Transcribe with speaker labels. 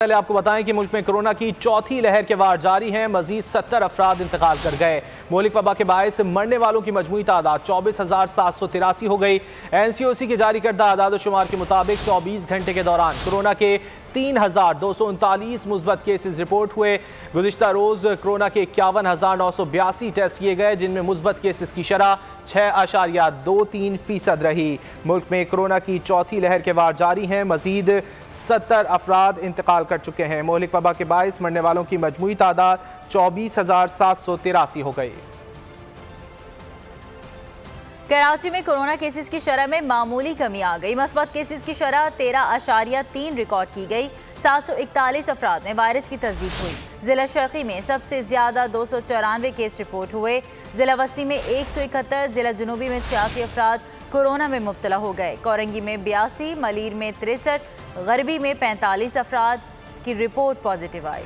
Speaker 1: पहले आपको बताएं कि मुल्क में कोरोना की चौथी लहर के वार जारी हैं। मजीद 70 अफराद इंतकाल कर गए। मौलिक वबा के बायस मरने वालों की मजमूई तादाद 24,783 हो गई। NCOC के जारी करदा आदाद शुमार के मुताबिक 24 घंटे के दौरान कोरोना के 3,239 मुस्बत केसेस रिपोर्ट हुए। गुज़िश्ता रोज़ कोरोना के 51,982 टेस्ट किए गए, जिनमें मुस्बत केसेस की शरह 6.23% रही। मुल्क में कोरोना की चौथी लहर के वार जारी हैं। मजीद 70 अफराद इंतकाल कर चुके हैं। मौलिक वबा के बायस मरने वालों की मजमूई तादाद 24,783 हो गई।
Speaker 2: कराची में कोरोना केसेस की शरह में मामूली कमी आ गई। मस्बत केसेस की शरह 13.3 रिकॉर्ड की गई। 741 अफराद में वायरस की तस्दीक हुई। जिला शर्की में सबसे ज्यादा 294 केस रिपोर्ट हुए। जिला वस्ती में 171, जिला जनूबी में 86 अफराद कोरोना में मुब्तला हो गए। कोरंगी में 82, मलीर में 63, गरबी में 45 अफराद की रिपोर्ट पॉजिटिव आई।